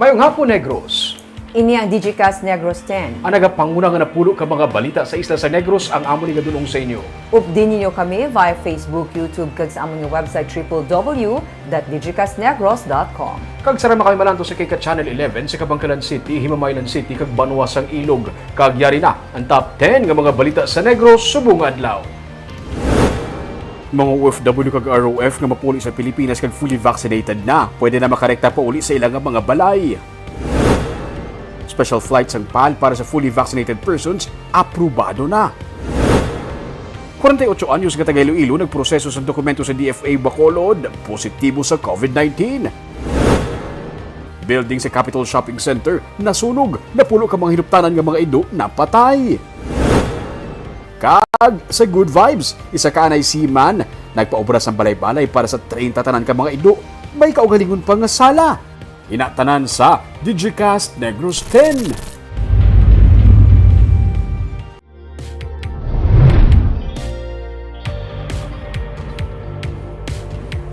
Mayong hapon, Negros. Ini ang Digicast Negros X. Ang nagapanguna nga napulo ka mga balita sa isla sa Negros ang amon nga dunong sa inyo. Updin ninyo kami via Facebook, YouTube, kag sa among website www.digicastnegros.com. Kag sarama kami malanto sa Kika Channel 11 sa Kabangkalan City, Himamaylan City, kag Banuasang Ilog. Kag yari na ang top 10 nga mga balita sa Negros subong adlaw. Mga OFW kag ROF nga mapuli sa Pilipinas kag fully vaccinated na, pwede na makarekta pa uli sa ilang mga balay. Special flights ang PAL para sa fully vaccinated persons, aprobado na. 48 anyos nga taga Iloilo nagproseso sa dokumento sa DFA Bacolod, positibo sa COVID-19. Building sa Capital Shopping Center nasunog, napulo ka mga hinuptanan nga mga ido napatay. Kag sa Good Vibes, isa ka anay seaman, nagpaobra sa balay-balay para sa 30 tanan ka mga ido, may kaugalingon pa nga sala. Inatanan sa Digicast Negros X.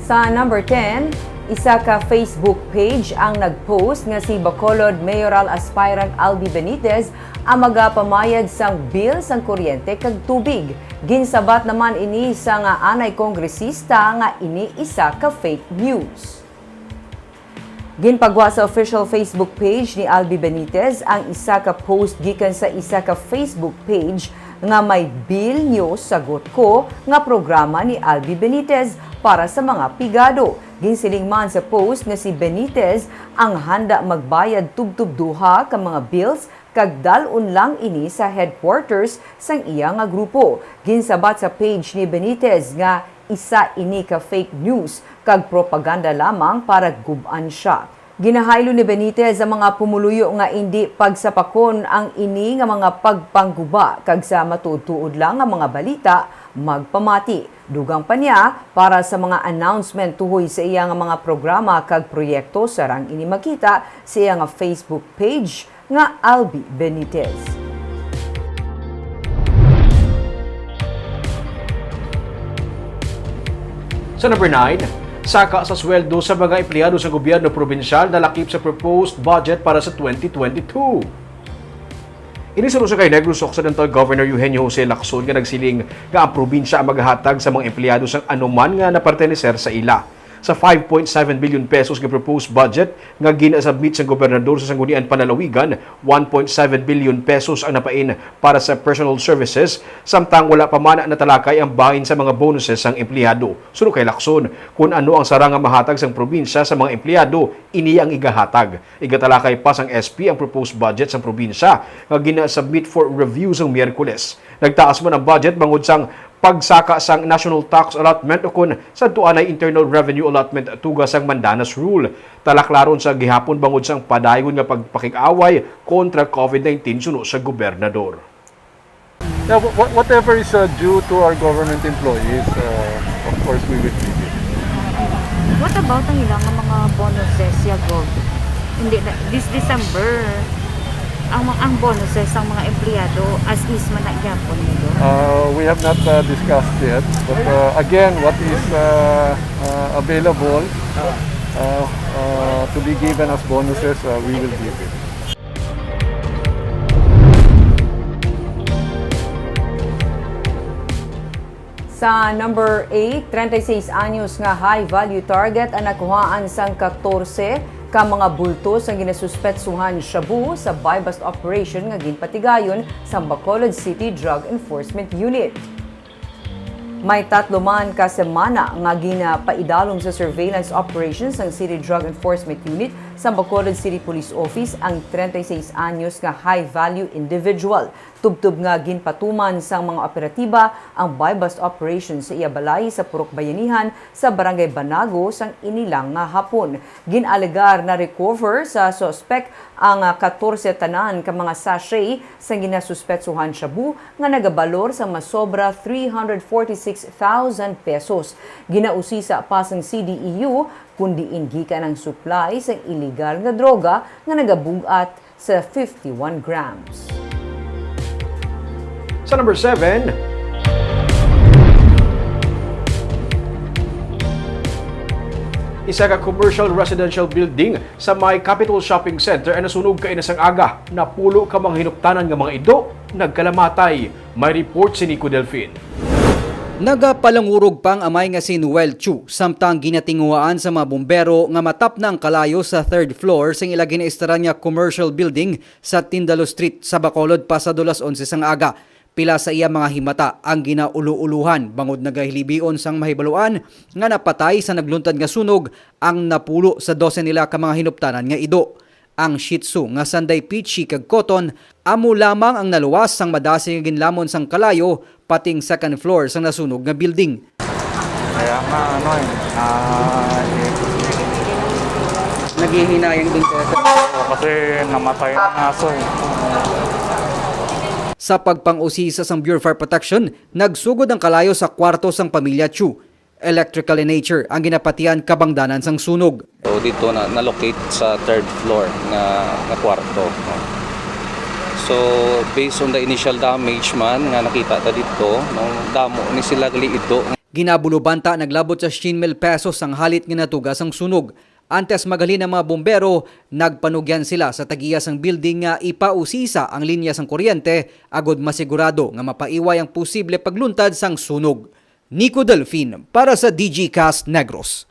Sa number 10, isa ka Facebook page ang nagpost nga si Bacolod Mayoral Aspirant Albi Benitez ang magapamayad sang bill sang kuryente kag tubig. Ginsabat naman ini sa nga anay kongresista nga ini isa ka fake news. Ginpagwa sa official Facebook page ni Albi Benitez ang isa ka post gikan sa isa ka Facebook page nga may bill news sagot ko nga programa ni Albi Benitez para sa mga pigado. Ginsiling man sa post nga si Benitez ang handa magbayad tubtub duha ka mga bills kag dalon lang ini sa headquarters sang iya nga grupo. Ginsabat sa page ni Benitez nga isa ini ka fake news kag propaganda lamang para guban siya. Ginahaylo ni Benitez ang mga pumuluyo nga hindi pagsapakon ang ini nga mga pagpangguba kag sa matutuod lang nga mga balita magpamati. Dugang pa niya para sa mga announcement tuhoy sa iya nga mga programa kag proyekto sarang ini makita sa iya nga Facebook page nga Albi Benitez. Sa number 9, saka sa sweldo sa mga empleyado sa gobyerno probinsyal na lakip sa proposed budget para sa 2022. Inisuro sa kay Negros Occidental Governor Eugenio Jose Lacson nga nagsiling nga ang probinsya ang maghatag sa mga empleyado sa anuman nga naparteneser sa ila. Sa 5.7 billion pesos nga proposed budget nga ginasubmit sa gobernador sa Sanggunian Panalawigan, 1.7 billion pesos ang napain para sa personal services, samtang wala pa man natalakay ang bahin sa mga bonuses ng empleyado. Suno kay Lacson, kung ano ang sarang mahatag sang probinsya sa mga empleyado, ini ang igahatag. Igatalakay pa sang SP ang proposed budget sa probinsya nga ginasubmit for review sang Miyerkules. Nagtaas man ang budget bangod sang pagsaka sang National Tax Allotment o kun sa tuanay Internal Revenue Allotment tugas sang Mandanas Rule. Talaklaron sa gihapon bangod sang padayon nga pagpakik-away kontra COVID-19 suno sa gobernador. Yeah, whatever is due to our government employees, of course we will give it. What about ang ilang mga bonuses ya Gov? Hindi na, this December ang bonuses ang mga empleyado as is man na gyapon nito. We have not discussed yet, but again, what is available to be given as bonuses, we will give it. Sa number 8, 36 anyos nga high-value target ang nakuhaan sang 14 ka mga bultos ang ginasuspetsuhan shabu sa buy-bust operation nga ginpatigayon sa Bacolod City Drug Enforcement Unit. May 3 man ka semana nga ginapaidalong sa surveillance operations ng City Drug Enforcement Unit sa Bacolod City Police Office ang 36 anyos nga high-value individual. Tubtub nga ginpatuman sang mga operatiba ang buy-bust operation sa iya balay sa Purok Bayanihan sa Barangay Banago sang inilang nga hapon. Ginalegar na recover sa suspect ang 14 tanan ka mga sachet sa ginasuspetsuhan shabu nga nagabalor sa masobra 346,000 pesos. Ginausisa pa sang CDEU kundi gikan ang supply sa illegal nga droga nga nagabugat sa 51 grams. Sa number 7, 7, Isa ka commercial residential building sa may Capital Shopping Center ay nasunog kainasang aga. Napulo ka mga hinuptanan nga mga ido, nagkalamatay. May report si Nico Delfin. Nagapalangurog pang amay nga si Noel Chu samtang ginatinguhaan sa mga bumbero nga matap na ang kalayo sa third floor sa ilagin na istaran nga commercial building sa Tindalo Street sa Bacolod pasado las 11 sang aga. Pila sa iya mga himata ang ginaulu-uluhan bangod nagahilibion sang mahibaluan nga napatay sa nagluntad nga sunog ang napulo sa 12 nila ka mga hinuptanan nga ido. Ang Shih Tzu nga sanday peachy kag cotton amo lamang ang naluwas sang madasig nga ginlamon sang kalayo pating second floor sang nasunog nga building. Kaya nga, Naghihinayang din sa kasi namatay ang aso eh. Sa pagpang-usisa sang Bureau of Fire Protection, nagsugod ang kalayo sa kwarto sang pamilya Chu. Electrical in nature ang ginapatian kabangdanan sang sunog. So dito na-locate sa third floor na kwarto. So based on the initial damage man nga nakita ta dito, damo ni sila gliito. Ginabulubanta naglabot sa 10,000 pesos ang halit nga natugas ang sunog. Antes magalin ang mga bombero, nagpanugyan sila sa tagiya sang building nga ipausisa ang linya sang kuryente agod masigurado nga mapaiway ang posible pagluntad sang sunog. Nico Delfin para sa Digicast Negros.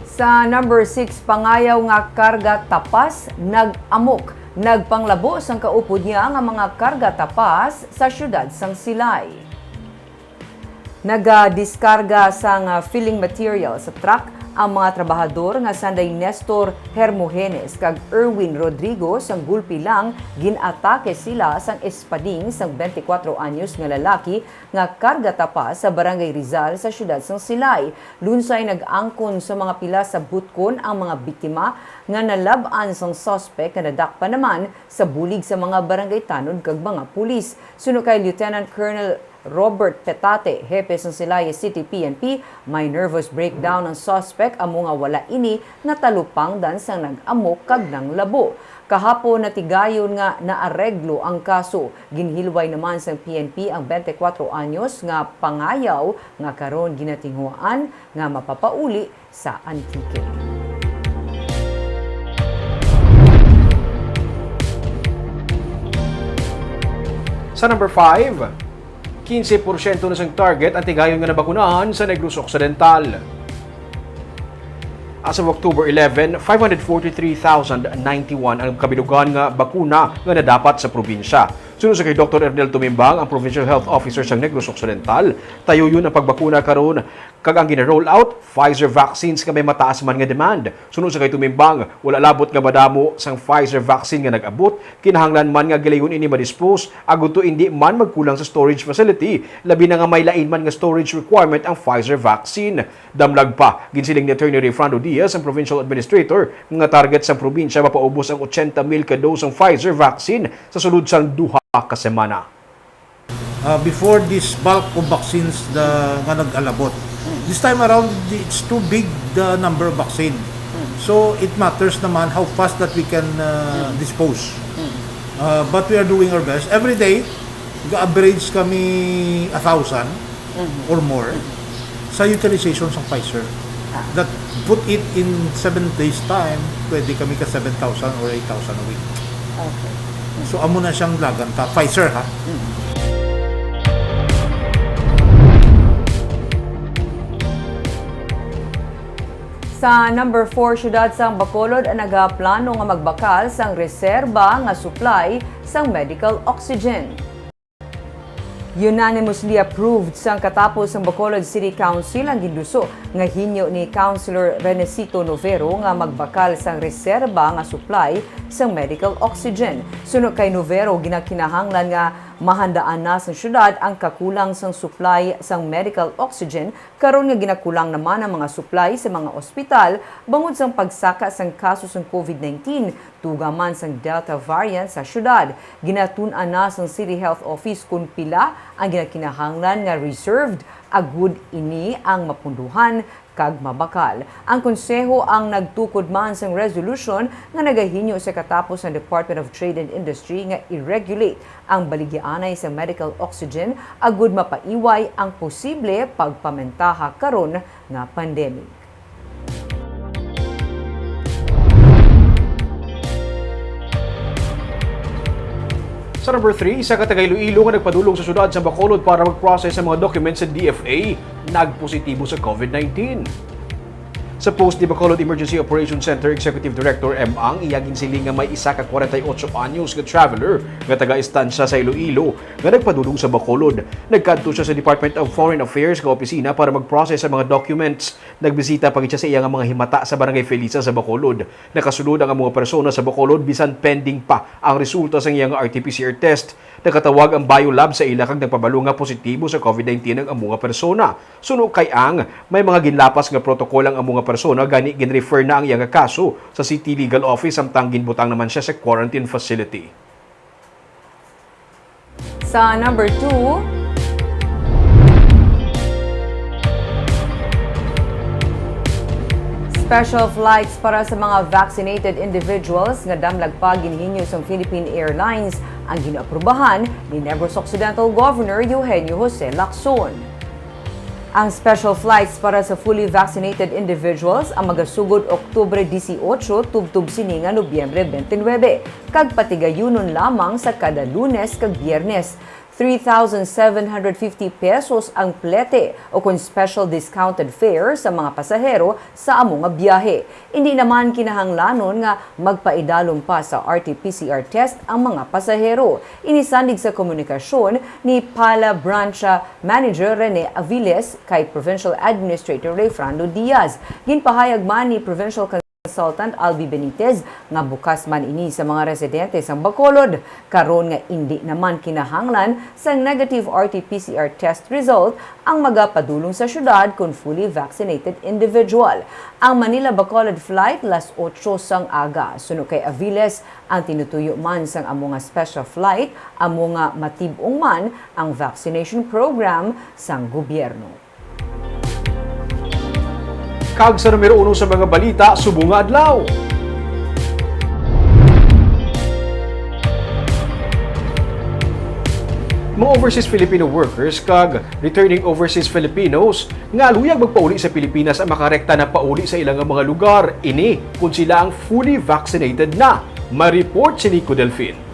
Sa number 6, pangayaw nga karga tapas, nag-amok. Nagpanglabo sang kaupod niya nga mga karga tapas sa syudad sang Silay. Nagadiskarga sang filling material sa truck ang mga trabahador nga sanday Nestor Hermogenes kag Erwin Rodrigo sang gulpi lang ginatake sila sang espading sang 24 anyos nga lalaki nga karga tapas sa Barangay Rizal sa syudad sang Silay. Lunsay nag-angkon sa mga pila sa butkon ang mga biktima nga nalab-an sang suspect nga nadakpa naman sa bulig sa mga barangay tanod kag mga pulis. Suno kay Lieutenant Colonel Robert Petate, hepe ng Silaya City PNP, may nervous breakdown ng suspect amo nga wala ini natalupang dan sang nag-amok kag nang labo. Kahapon natigayon nga naareglo ang kaso. Ginhilway naman sang PNP ang 24 anyos nga pangayaw nga karon ginatinghuan nga mapapauli sa Antique. Sa number 5, 15% na sang target ang tigayon nga nabakunahan sa Negros Occidental. As of October 11, 543,091 ang kabilugan nga bakuna nga nadapat sa probinsya. Sunod sa kay Dr. Ernel Tumimbang, ang Provincial Health Officer sa Negros Occidental, tayo yun ang pagbakuna karon kag ang gina-roll out Pfizer vaccines nga may mataas man nga demand. Sunod sa kay Tumimbang, wala labot nga madamo sang Pfizer vaccine nga nag-abot, kinahanglan man nga gilayon ini ma-dispose agud to hindi man magkulang sa storage facility, labi na nga may lain man nga storage requirement ang Pfizer vaccine. Damlag pa ginsiling ni Attorney Refrando Diaz, ang Provincial Administrator, nga target sa probinsya mapaubos ang 80,000 ka dose ng Pfizer vaccine sa sulod sang duha ka semana. Before this bulk of vaccines nga nag-alabot. This time around, it's too big the number of vaccine. So it matters naman how fast that we can dispose. But we are doing our best. Every day, average kami 1,000 or more sa utilization ng Pfizer. That put it in 7 days time, pwede kami ka 7,000 or 8,000 a week. Okay. So amo na siyang laganta. Pfizer ha? Sa number 4, syudad sang Bacolod ang nagaplano nga magbakal sang reserba nga supply sang medical oxygen. Unanimously approved sang katapos ang Bacolod City Council ang ginduso nga hinyo ni Councilor Renecito Novero nga magbakal sang reserba nga supply sang medical oxygen. Sunod kay Novero, ginakinahanglan nga mahandaan na sa syudad ang kakulang sang supply sang medical oxygen karon nga ginakulang naman ang mga supply sa mga ospital bangod sang pagsaka sang kaso sang COVID-19 tugaman sang Delta variant sa syudad. Ginatun-an na sang City Health Office kung pila ang ginakinahanglan nga reserved agud ini ang mapunduhan kag mabakal. Ang konseho ang nagtukod man sang resolution nga nagahinyo sa katapos ng Department of Trade and Industry nga i-regulate ang baligyaanay sa medical oxygen agud mapaiway ang posible pagpamentaha karon nga pandemic. Sa number 3, isa ka taga Iloilo nga nagpadulong sa syudad sa Bacolod para mag-process sa mga documents sa DFA, nagpositibo sa COVID-19. Sa post ni Bacolod Emergency Operations Center Executive Director M. Ang iyaging siling nga may isa ka 48 anyos nga traveler nga taga-istansya sa Iloilo nga nagpadulong sa Bacolod. Nagkadto siya sa Department of Foreign Affairs nga opisina para mag-process sa mga documents. Nagbisita pagit siya sa iyang mga himata sa Barangay Felisa sa Bacolod. Nakasulod ang mga persona sa Bacolod bisan pending pa ang resulta sa iyang RT-PCR test. Nakatawag ang biolab sa ila kag nagpabalo nga positibo sa COVID-19 ang mga persona. Suno kay Ang, may mga ginlapas nga protokol ang mga persona gani ginrefer na ang iyang kaso sa City Legal Office samtang ginbutang naman siya sa quarantine facility. Sa number 2, special flights para sa mga vaccinated individuals nga damlag pa ginhinyo sa Philippine Airlines ang ginaaprubahan ni Negros Occidental Governor Eugenio Jose Lacson. Ang special flights para sa fully vaccinated individuals ang magasugod Oktubre 18 tubtub sini nga Nobyembre 29 kag patigayunon lamang sa kada Lunes kag Biyernes. 3,750 pesos ang plete o kung special discounted fare sa mga pasahero sa among nga biyahe. Hindi naman kinahanglanon nga magpaidalom pa sa RT-PCR test ang mga pasahero. Inisandig sa komunikasyon ni Pala Branch Manager Rene Aviles kay Provincial Administrator Rayfrando Diaz. Ginpahayag man ni Provincial Consultant Albi Benitez nga bukas man ini sa mga residente sa Bacolod. Karon nga hindi naman kinahanglan sa negative RT-PCR test result ang magapadulong sa syudad kung fully vaccinated individual. Ang Manila-Bacolod flight las 8 sang aga. Suno kay Aviles, ang tinutuyo man sang amo nga special flight, amo nga matibong man ang vaccination program sang gobyerno. Kag sa numero 1 sa mga balita, subong nga adlaw. Mga overseas Filipino workers kag returning overseas Filipinos nga luyag magpauli sa Pilipinas ang makarekta na pauli sa ilang mga lugar. Ini kung sila ang fully vaccinated na. Ma-report si Nico Delfin.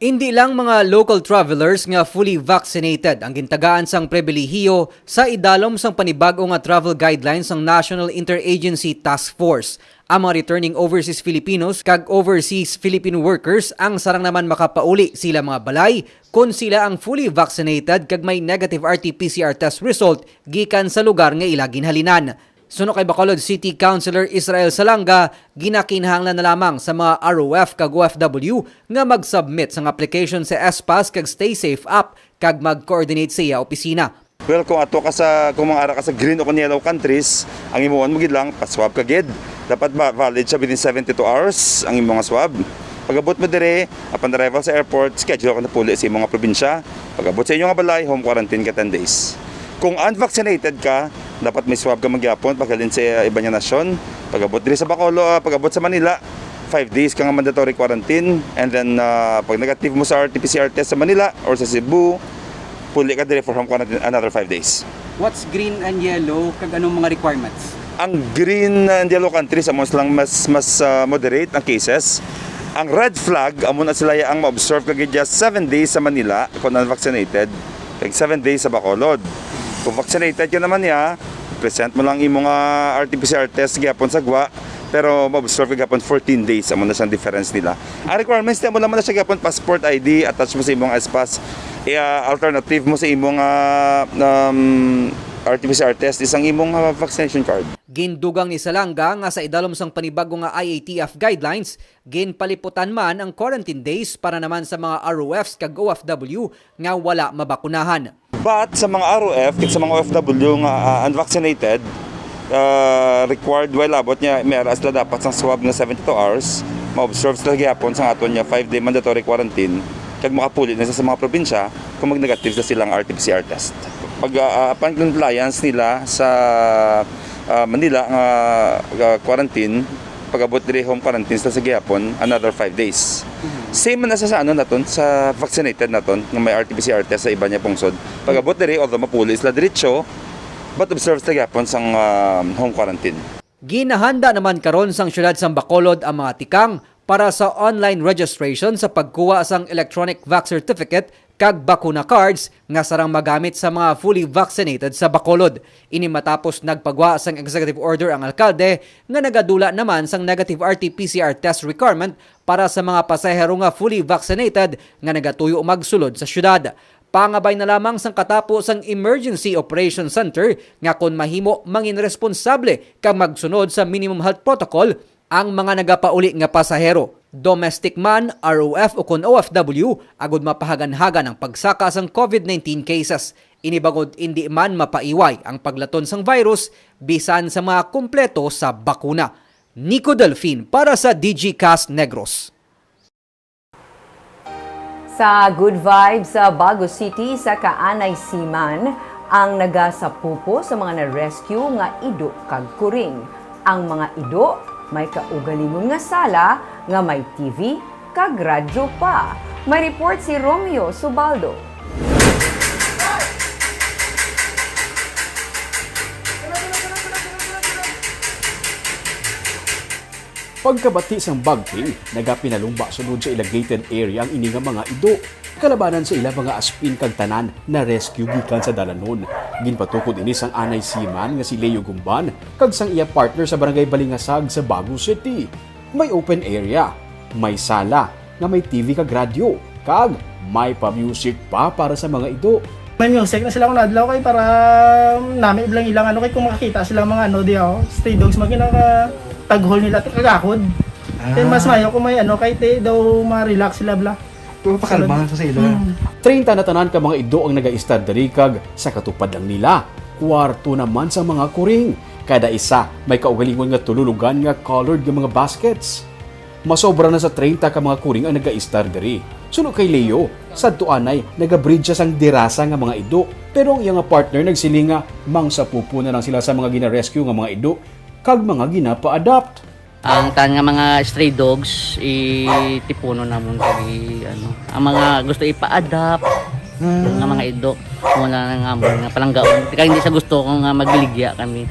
Hindi lang mga local travelers nga fully vaccinated ang gintagaan sang pribilehiyo sa idalom sang panibago nga travel guidelines ng National Interagency Task Force. Ang mga returning overseas Filipinos kag overseas Filipino workers ang sarang naman makapauli sila mga balay kung sila ang fully vaccinated kag may negative RT-PCR test result gikan sa lugar nga ila ginhalinan. Suno kay Bacolod City Councilor Israel Salanga, ginakinahanglan na lamang sa mga ROF kag OFW nga mag-submit sang application sa SPAS kag Stay Safe app kag mag-coordinate sa iya opisina. Well, kung ato ka sa kung mga ara ka sa green o yellow countries, ang imuon mo gid lang pa-swab ka gid. Dapat valid siya within 72 hours ang imong swab. Pag-abot mo dire, upon arrival sa airport, schedule ka na puli sa imong probinsya. Pag-abot sa inyong balay, home quarantine ka 10 days. Kung unvaccinated ka, dapat may swab ka magyapon paghalin sa iba niya nasyon. Pag-abot dire sa Bacolod, pag-abot sa Manila, 5 days ka nga mandatory quarantine. And then, pag negative mo sa RT-PCR test sa Manila or sa Cebu, puli ka dire for home quarantine another 5 days. What's green and yellow? Kag anong mga requirements? Ang green and yellow countries, amos lang mas moderate ang cases. Ang red flag, amo na sila ang ma-observe kag just 7 days sa Manila kung unvaccinated, kag 7 days sa Bacolod. Kung vaccinated ka naman niya, present mo lang imong RT-PCR test gyapon sa gwa, pero ma-observe ka gyapon 14 days, amo na siyang difference nila. Ang requirements mo naman na siya gyapon passport ID, attach mo sa imong SPAS, alternative mo sa imong RT-PCR test isang imong vaccination card. Gindugang ni Salanga nga sa idalom sang panibago nga IATF guidelines, ginpaliputan man ang quarantine days para naman sa mga ROFs kag OFW nga wala mabakunahan. But sa mga ROF, sa mga OFW nga unvaccinated, required while abot niya, meron sila dapat sang swab na 72 hours, ma-observe sila gyapon sa aton niya 5-day mandatory quarantine, kag makapuli na sa mga probinsya kung mag-negative na silang RT-PCR test. upon compliance nila sa Manila quarantine, pag-abot diri home quarantine sa gihapon another 5 days. Same man na sa ano naton sa vaccinated naton nga may RT-PCR test sa iba niya pungsod. Pag-abot diri although mapuli sila diretso, but observe sa gihapon sang home quarantine. Ginahanda naman karon sang syudad sang Bacolod ang mga tikang para sa online registration sa pagkuha sang electronic vax certificate kag bakuna cards nga sarang magamit sa mga fully vaccinated sa Bacolod. Ini matapos nagpagwa sang executive order ang alkalde nga nagadula naman sang negative RT-PCR test requirement para sa mga pasahero nga fully vaccinated nga nagatuyo magsulod sa syudad. Pangabay na lamang sang katapos ang Emergency Operation Center nga kon mahimo mangin responsable kag magsunod sa minimum health protocol ang mga nagapauli nga pasahero. Domestic man, ROF o kon OFW, agud mapahagan-hagan ang pagsaka sang COVID-19 cases. Inibagod hindi man mapaiway ang paglaton sang virus bisan sa mga kumpleto sa bakuna. Nico Delfin para sa Digicast Negros. Sa Good Vibes sa Bago City sa Kaanay Siman, ang nagasapupo sa mga na-rescue nga ido kag kuring. Ang mga ido may kaugalingon nga sala nga may TV kag radyo pa. May report si Romeo Subaldo. Pagkabati sang bagting, nagapinalumba sunod sa ilagated area ang ini nga mga ido. Kalabanan sa ila mga aspin kag tanan na rescue gikan sa dalanon. Ginpatukod ini sang anay siman nga si Leo Gumban kag sang iya partner sa barangay Balingasag sa Bago City. May open area, may sala nga may TV kag radyo, kag may pa-music pa para sa mga ido. May music na sila kung nadlaw kay para namin ilang ano kay kung makakita sila mga ano di stray dogs maginaka taghol nila kagakod. Kaya mas mayo kung may ano kay te daw ma-relax sila bla. Pakalma sa ilo. 30 na tanan ka mga ido ang naga-istar diri kag sa katupad lang nila. Kwarto naman sa mga kuring. Kada isa may kaugalingon nga tululugan nga colored nga mga baskets. Masobra na sa 30 ka mga kuring ang naga-istar diri. Sunod kay Leo, sadtuanay nagabridge sang dirasa nga mga ido. Pero ang iyang partner nagsilinga mangsapupo na lang sila sa mga gina-rescue nga mga ido kag mga ginapa-adapt. Ang tan nga mga stray dogs itipuno namon kag ano ang mga gusto ipa-adapt nga mga ido muna nga nga palanggaon kaya hindi sa gusto ko nga magligya kami.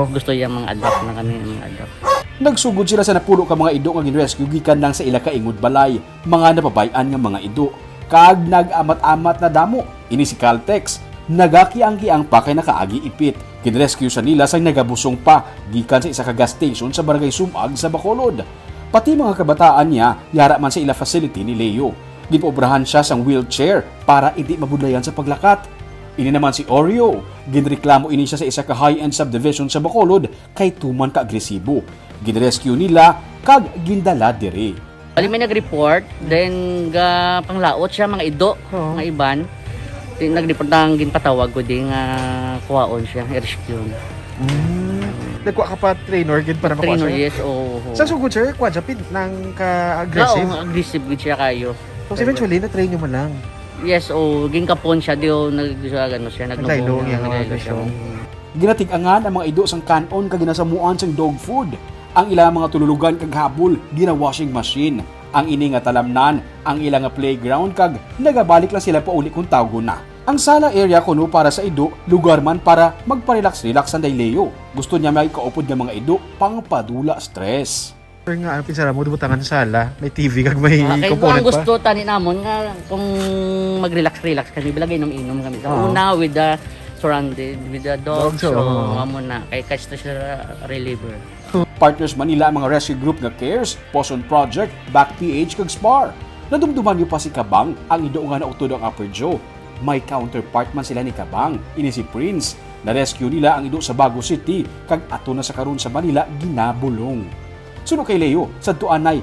Gusto yang mga adapt na kami mga adapt. Nagsugod sila sa napulo ka mga ido nga ginrescue gikan lang sa ila ka ingod balay, mga napabayan nga mga ido. Kag nag-amat-amat na damo ini si Caltex nagakiang-kiang pa kay nakaagi ipit. Ginrescue sa nila sang nagabusong pa gikan sa isa ka gas station sa barangay Sumag sa Bacolod. Pati mga kabataan niya yara man sa ila facility ni Leo. Gipobrahan siya sang wheelchair para hindi mabudlayan sa paglakat. Ini naman si Oreo. Ginreklamo ini siya sa isa ka high-end subdivision sa Bacolod kay tuman ka agresibo. Ginrescue nila kag gindala diri. Ali may nag-report then ga panglaot siya mga ido nga iban. Nag-report ang ginpatawag ko din nga kuwaon siya, rescue. Nagkuha ka pa trainer gid para makuha. Trainer, yes, oo. Sa sugod sir, kuha japid nang ka-aggressive. Oo, aggressive gid siya kayo. So eventually na-train nyo man lang. Yes, oo, ginkapon siya dio nagano siya, Naglaylong yung mga naglaylong. Ginatigangan ang mga ido sang kanon kag ginasamuan sang dog food. Ang ilang mga tululugan kag habol gina-washing machine. Ang ini nga talamnan, ang ilang nga playground kag nagabalik lang sila pauli kung tawgo na. Ang sala area kuno para sa ido, lugar man para magpa-relax-relax ang Leo. Gusto niya may kaupod nga mga ido pang padula stress. Sir nga, ano pinsara mo, dubutangan sa sala, may TV kag may Kaya component ang gusto tani namon nga kung mag-relax-relax kami bilagay inom kami. Una with the surrounded with the dogs, so amo na kay stress reliever. Partners Manila ang mga rescue group nga CARES, Poson Project, Back PH kag SPAR. Nadumduman niyo pa si Kabang, ang ido nga nautod ang Upper Joe. May counterpart man sila ni Kabang, ini si Prince. Na-rescue nila ang ido sa Bago City, kag ato na sa karon sa Manila ginabulong. Sunod kay Leo, sadtuanay,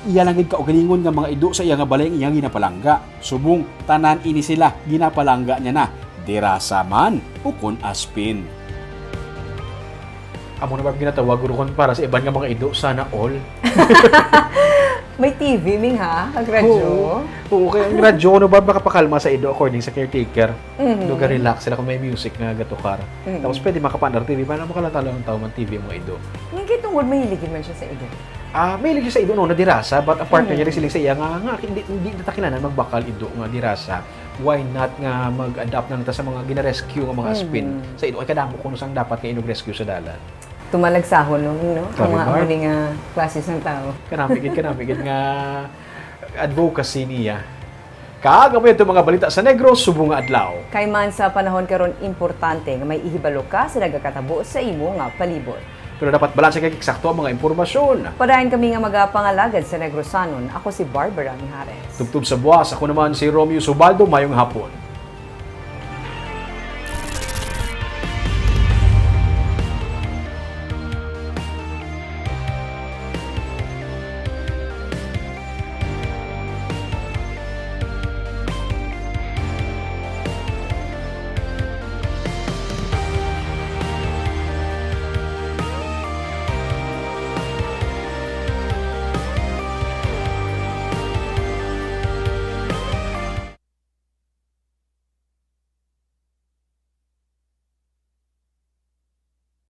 iya lang gid kaugalingon nga mga ido sa iya nga balay iyang ginapalangga. Subong tanan ini sila ginapalangga niya na, dirasa man o kon aspin. Amo na ba ginatawag kon para sa iban nga mga ido sana all? May TV, Ming, ha? Ang radyo. Oo, kaya ang radyo, no ba makapakalma sa ido according sa caretaker. Doga relax sila kung may music nga gatukar. Tapos pwede makapandar TV, para makalantalo ng tao man TV mo ido. Hindi tungkol mahiligin man siya sa ido. May ilig siya sa ido no, na dirasa, but ang partner niya rin siling sa iya nga hindi natakilanan magbakal ido nga dirasa. Why not nga mag-adapt na nata sa mga gina-rescue nga mga spin sa ido. Ay kadamo kung saan dapat nga inog-rescue sa dalan. Tumalagsahon, no? Ang Sabi, mga Mark. huling klases ng tao. Kanapigid nga advocacy niya. Kaagamay ito mga balita sa Negros, subong nga adlaw. Kay man sa panahon karon importante nga may ihibalo ka sa nagakatabo sa imo nga palibot. Pero dapat balanse kay eksakto ang mga impormasyon. Padayon kami nga magapangalagad sa Negrosanon. Ako si Barbara Mijares. Tubtub sa buwas, ako naman si Romeo Subaldo, mayong hapon.